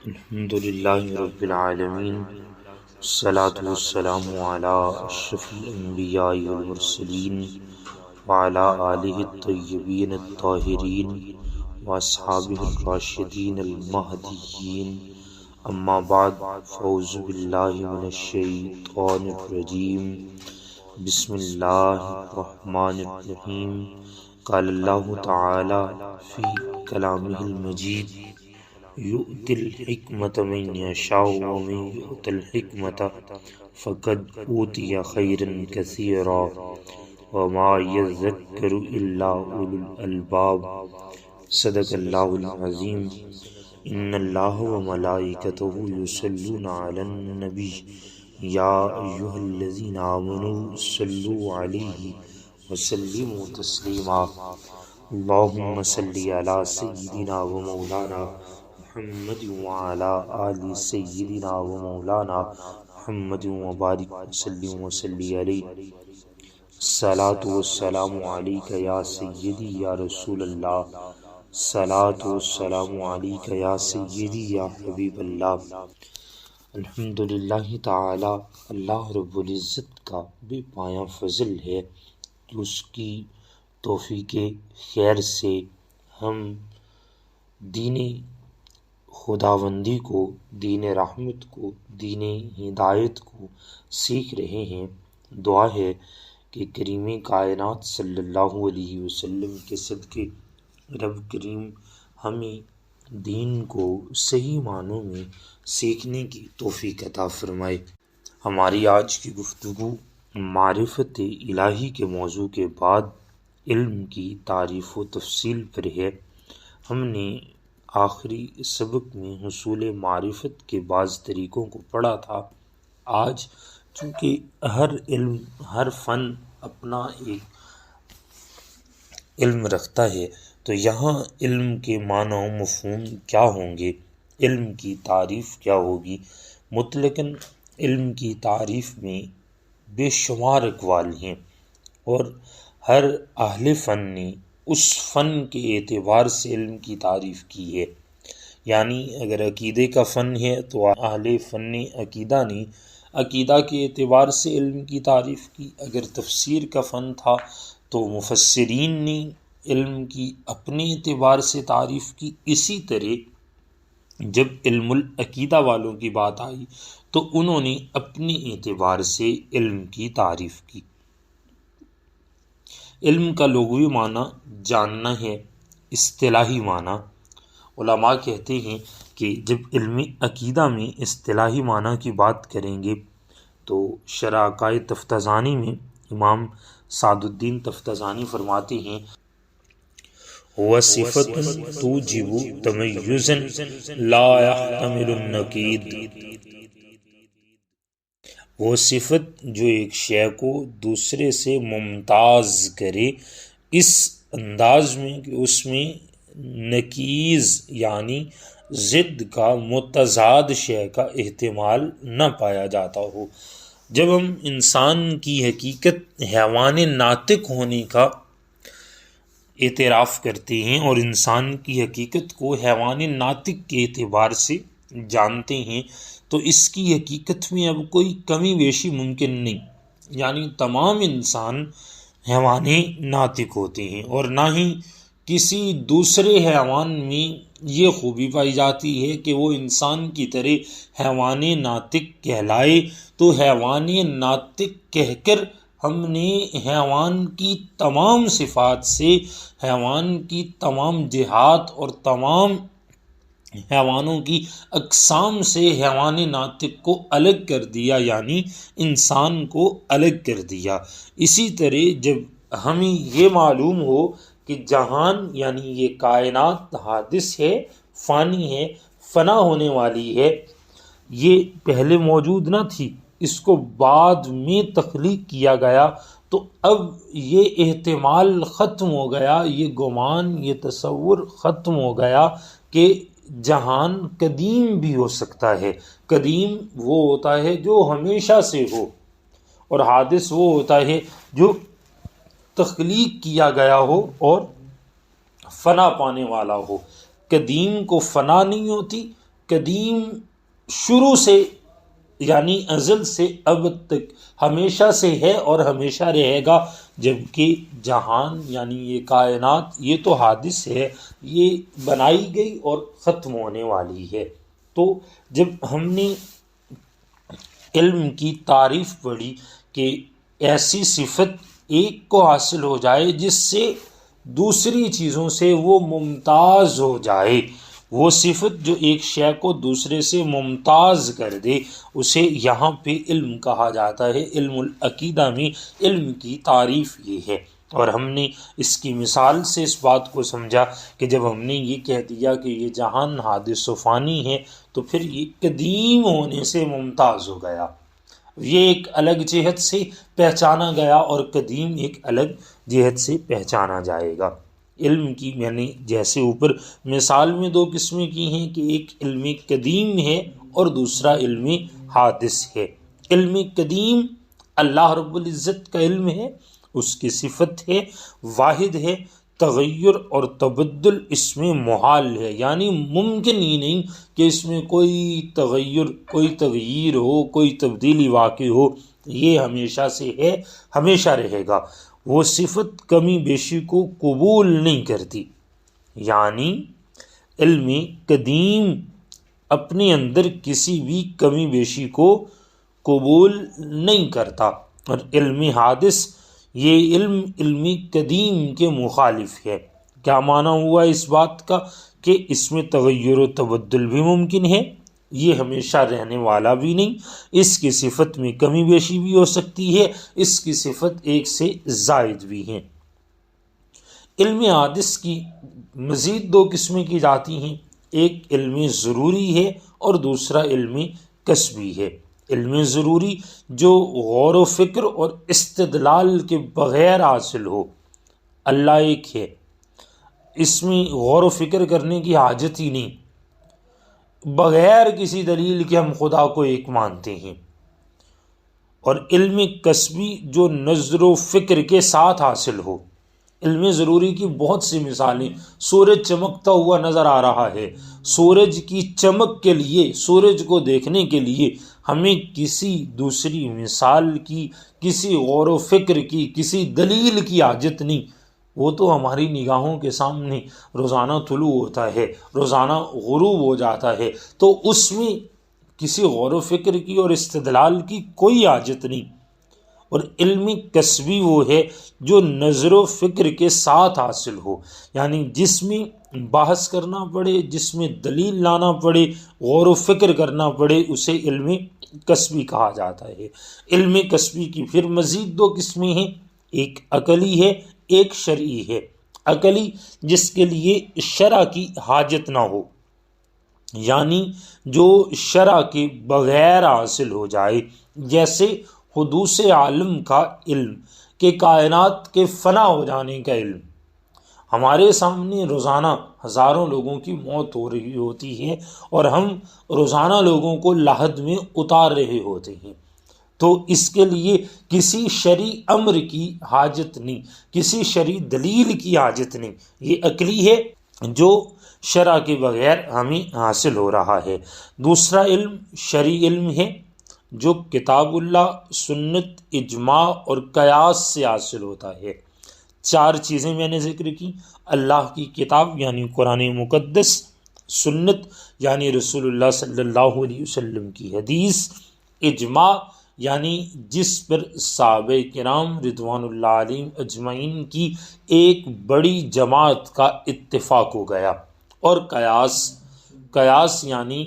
الحمد للہ رب العالمین، الصلاة والسلام علی اشرف الانبیاء والمرسلین وعلی آلہ الطیبین الطاہرین واصحابہ الراشدین المہدیین، اما بعد فاعوذ باللہ من الشیطان الرجیم، بسم اللہ الرحمن الرحیم۔ قال اللہ تعالی فی کلامہ المجید یؤتی الحکمۃ من یشاء ومن یؤت الحکمۃ فقد اوتی خیرا کثیرا وما یذکر الا اولو الالباب۔ صدق اللہ العظیم۔ ان اللہ وملائکتہ یصلون علی النبی یا ایھا الذین آمنوا صلوا علیہ وسلموا تسلیما۔ اللہم صلی علی سیدنا و مولانا محمد وعلی آل سیدنا و مولانا محمد وبارک وسلم وصلی علیہ۔ الصلاۃ والسلام علیک یا سیدی یا رسول اللہ، الصلاۃ والسلام علیک یا سیدی یا حبیب اللہ۔ الحمدللہ تعالی، اللہ رب العزت کا بے پایہ فضل ہے کہ اس کی توفیق خیر سے ہم دین خداوندی کو، دین رحمت کو، دین ہدایت کو سیکھ رہے ہیں۔ دعا ہے کہ کریم کائنات صلی اللہ علیہ وسلم کے صدقے رب کریم ہمیں دین کو صحیح معنوں میں سیکھنے کی توفیق عطا فرمائے۔ ہماری آج کی گفتگو معرفت الہی کے موضوع کے بعد علم کی تعریف و تفصیل پر ہے۔ ہم نے آخری سبق میں حصول معرفت کے بعض طریقوں کو پڑھا تھا۔ آج چونکہ ہر علم، ہر فن اپنا ایک علم رکھتا ہے، تو یہاں علم کے معنی و مفہوم کیا ہوں گے، علم کی تعریف کیا ہوگی۔ مطلقاً علم کی تعریف میں بے شمار اقوال ہیں، اور ہر اہل فن نے اس فن کے اعتبار سے علم کی تعریف کی ہے۔ یعنی اگر عقیدے کا فن ہے تو اہل فن عقیدہ نے عقیدہ کے اعتبار سے علم کی تعریف کی، اگر تفسیر کا فن تھا تو مفسرین نے علم کی اپنے اعتبار سے تعریف کی۔ اسی طرح جب علم العقیدہ والوں کی بات آئی تو انہوں نے اپنے اعتبار سے علم کی تعریف کی۔ علم کا لغوی معنی جاننا ہے، اصطلاحی معنی علماء کہتے ہیں کہ جب علم عقیدہ میں اصطلاحی معنی کی بات کریں گے تو شرح عقائد تفتزانی میں امام سعد الدین تفتزانی فرماتے ہیں وَصِفَةٌ تُوجِبُ تَمَيُّزًا لَا يَحْتَمِلُ النَّقِيض۔ وہ صفت جو ایک شے کو دوسرے سے ممتاز کرے اس انداز میں کہ اس میں نقیض یعنی ضد کا، متضاد شے کا احتمال نہ پایا جاتا ہو۔ جب ہم انسان کی حقیقت حیوان ناطق ہونے کا اعتراف کرتے ہیں اور انسان کی حقیقت کو حیوان ناطق کے اعتبار سے جانتے ہیں تو اس کی حقیقت میں اب کوئی کمی بیشی ممکن نہیں، یعنی تمام انسان حیوان ناطق ہوتے ہیں، اور نہ ہی کسی دوسرے حیوان میں یہ خوبی پائی جاتی ہے کہ وہ انسان کی طرح حیوان ناطق کہلائے۔ تو حیوان ناطق کہہ کر ہم نے حیوان کی تمام صفات سے، حیوان کی تمام جہات اور تمام حیوانوں کی اقسام سے حیوان ناطق کو الگ کر دیا، یعنی انسان کو الگ کر دیا۔ اسی طرح جب ہمیں یہ معلوم ہو کہ جہان یعنی یہ کائنات حادث ہے، فانی ہے، فنا ہونے والی ہے، یہ پہلے موجود نہ تھی، اس کو بعد میں تخلیق کیا گیا، تو اب یہ احتمال ختم ہو گیا، یہ گمان، یہ تصور ختم ہو گیا کہ جہان قدیم بھی ہو سکتا ہے۔ قدیم وہ ہوتا ہے جو ہمیشہ سے ہو، اور حادث وہ ہوتا ہے جو تخلیق کیا گیا ہو اور فنا پانے والا ہو۔ قدیم کو فنا نہیں ہوتی، قدیم شروع سے یعنی ازل سے اب تک ہمیشہ سے ہے اور ہمیشہ رہے گا، جبکہ جہان یعنی یہ کائنات یہ تو حادث ہے، یہ بنائی گئی اور ختم ہونے والی ہے۔ تو جب ہم نے علم کی تعریف پڑھی کہ ایسی صفت ایک کو حاصل ہو جائے جس سے دوسری چیزوں سے وہ ممتاز ہو جائے، وہ صفت جو ایک شے کو دوسرے سے ممتاز کر دے، اسے یہاں پہ علم کہا جاتا ہے۔ علم العقیدہ میں علم کی تعریف یہ ہے، اور ہم نے اس کی مثال سے اس بات کو سمجھا کہ جب ہم نے یہ کہہ دیا کہ یہ جہان حادث و فانی ہے تو پھر یہ قدیم ہونے سے ممتاز ہو گیا، یہ ایک الگ جہت سے پہچانا گیا اور قدیم ایک الگ جہت سے پہچانا جائے گا۔ علم کی میں نے جیسے اوپر مثال میں دو قسمیں کی ہیں کہ ایک علم قدیم ہے اور دوسرا علم حادث ہے۔ علم قدیم اللہ رب العزت کا علم ہے، اس کی صفت ہے، واحد ہے، تغیر اور تبدل اس میں محال ہے، یعنی ممکن ہی نہیں کہ اس میں کوئی تغیر ہو، کوئی تبدیلی واقع ہو، یہ ہمیشہ سے ہے، ہمیشہ رہے گا۔ وہ صفت کمی بیشی کو قبول نہیں کرتی، یعنی علم قدیم اپنے اندر کسی بھی کمی بیشی کو قبول نہیں کرتا، اور علم حادث یہ علم قدیم کے مخالف ہے۔ کیا معنی ہوا اس بات کا کہ اس میں تغیر و تبدل بھی ممکن ہے، یہ ہمیشہ رہنے والا بھی نہیں، اس کی صفت میں کمی بیشی بھی ہو سکتی ہے، اس کی صفت ایک سے زائد بھی ہے۔ علم حادث کی مزید دو قسمیں کی جاتی ہیں، ایک علم ضروری ہے اور دوسرا علم کسبی ہے۔ علم ضروری جو غور و فکر اور استدلال کے بغیر حاصل ہو، اللہ ایک ہے، اس میں غور و فکر کرنے کی حاجت ہی نہیں، بغیر کسی دلیل کے ہم خدا کو ایک مانتے ہیں۔ اور علم کسبی جو نظر و فکر کے ساتھ حاصل ہو، علم ضروری کی بہت سی مثالیں، سورج چمکتا ہوا نظر آ رہا ہے، سورج کی چمک کے لیے، سورج کو دیکھنے کے لیے ہمیں کسی دوسری مثال کی، کسی غور و فکر کی، کسی دلیل کی حاجت نہیں، وہ تو ہماری نگاہوں کے سامنے روزانہ طلوع ہوتا ہے، روزانہ غروب ہو جاتا ہے، تو اس میں کسی غور و فکر کی اور استدلال کی کوئی حاجت نہیں۔ اور علم کسبی وہ ہے جو نظر و فکر کے ساتھ حاصل ہو، یعنی جس میں بحث کرنا پڑے، جس میں دلیل لانا پڑے، غور و فکر کرنا پڑے، اسے علم کسبی کہا جاتا ہے۔ علم کسبی کی پھر مزید دو قسمیں ہیں، ایک عقلی ہے، ایک شرعی ہے۔ عقلی جس کے لیے شرع کی حاجت نہ ہو، یعنی جو شرع کے بغیر حاصل ہو جائے، جیسے حدوث عالم کا علم، کہ کائنات کے فنا ہو جانے کا علم۔ ہمارے سامنے روزانہ ہزاروں لوگوں کی موت ہو رہی ہوتی ہے اور ہم روزانہ لوگوں کو لحد میں اتار رہے ہوتے ہیں، تو اس کے لیے کسی شرعی امر کی حاجت نہیں، کسی شرعی دلیل کی حاجت نہیں، یہ عقلی ہے جو شرع کے بغیر ہمیں حاصل ہو رہا ہے۔ دوسرا علم شرعی علم ہے جو کتاب اللہ، سنت، اجماع اور قیاس سے حاصل ہوتا ہے۔ چار چیزیں میں نے ذکر کی، اللہ کی کتاب یعنی قرآن مقدس، سنت یعنی رسول اللہ صلی اللہ علیہ وسلم کی حدیث، اجماع یعنی جس پر صحابہ کرام رضوان اللہ علیہم اجمعین کی ایک بڑی جماعت کا اتفاق ہو گیا، اور قیاس یعنی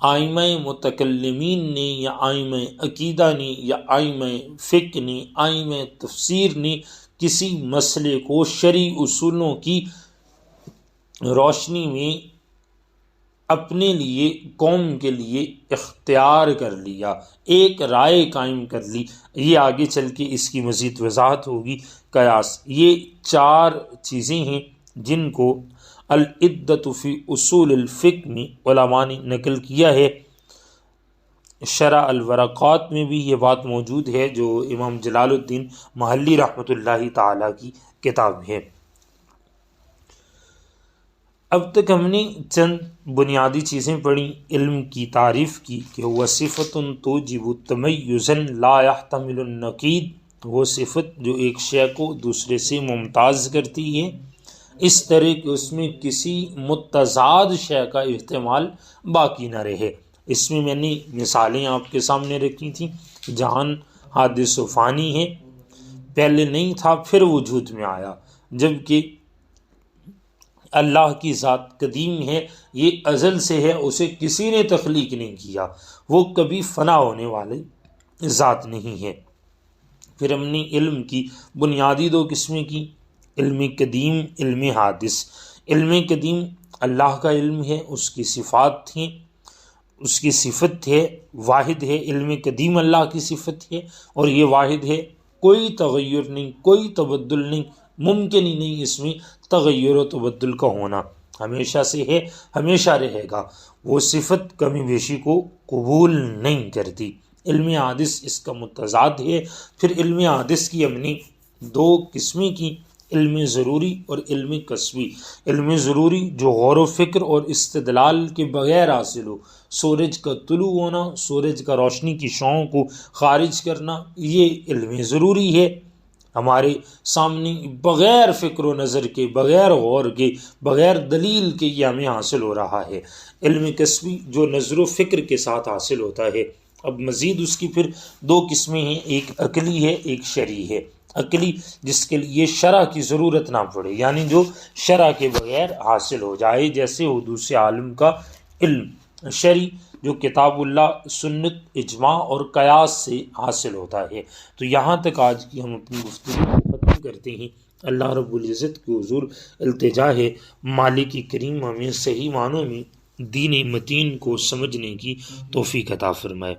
آئمہ متکلمین نے یا آئمہ عقیدہ نے یا آئمہ فقہ نے، آئمہ تفسیر نے کسی مسئلے کو شرعی اصولوں کی روشنی میں اپنے لیے، قوم کے لیے اختیار کر لیا، ایک رائے قائم کر لی، یہ آگے چل کے اس کی مزید وضاحت ہوگی۔ قیاس، یہ چار چیزیں ہیں جن کو العدۃ فی اصول الفقہ میں علماء نے نقل کیا ہے۔ شرح الورقات میں بھی یہ بات موجود ہے جو امام جلال الدین محلی رحمۃ اللہ تعالیٰ کی کتاب ہے۔ اب تک ہم نے چند بنیادی چیزیں پڑھی، علم کی تعریف کی کہ وہ صفت توجب تمیزا لا يحتمل النقید، وہ صفت جو ایک شے کو دوسرے سے ممتاز کرتی ہے اس طرح کہ اس میں کسی متضاد شے کا احتمال باقی نہ رہے۔ اس میں نے مثالیں آپ کے سامنے رکھی تھیں، جہان حادث و فانی ہے، پہلے نہیں تھا پھر وجود میں آیا، جبکہ اللہ کی ذات قدیم ہے، یہ ازل سے ہے، اسے کسی نے تخلیق نہیں کیا، وہ کبھی فنا ہونے والے ذات نہیں ہے۔ پھر ہم نے علم کی بنیادی دو قسمیں کی، علم قدیم، علم حادث۔ علم قدیم اللہ کا علم ہے، اس کی صفات تھیں، اس کی صفت ہے، واحد ہے، علم قدیم اللہ کی صفت ہے اور یہ واحد ہے، کوئی تغیر نہیں، کوئی تبدل نہیں، ممکن ہی نہیں اس میں تغیر و تبدل کا ہونا، ہمیشہ سے ہے، ہمیشہ رہے گا، وہ صفت کمی بیشی کو قبول نہیں کرتی۔ علم حادث اس کا متضاد ہے۔ پھر علم حادث کی ہم نے دو قسمیں کی، علم ضروری اور علم کسبی۔ علم ضروری جو غور و فکر اور استدلال کے بغیر حاصل ہو، سورج کا طلوع ہونا، سورج کا روشنی کی شعاعوں کو خارج کرنا، یہ علم ضروری ہے، ہمارے سامنے بغیر فکر و نظر کے، بغیر غور کے، بغیر دلیل کے یہ ہمیں حاصل ہو رہا ہے۔ علم کسبی جو نظر و فکر کے ساتھ حاصل ہوتا ہے۔ اب مزید اس کی پھر دو قسمیں ہیں، ایک عقلی ہے، ایک شرعی ہے۔ عقلی جس کے لیے شرع کی ضرورت نہ پڑے، یعنی جو شرع کے بغیر حاصل ہو جائے، جیسے حدوث عالم کا علم۔ شرعی جو کتاب اللہ، سنت، اجماع اور قیاس سے حاصل ہوتا ہے۔ تو یہاں تک آج کی ہم اپنی گفتگو ختم کرتے ہیں۔ اللہ رب العزت کے حضور التجا ہے مالک کریم ہمیں صحیح معنوں میں دین متین کو سمجھنے کی توفیق عطا فرمائے۔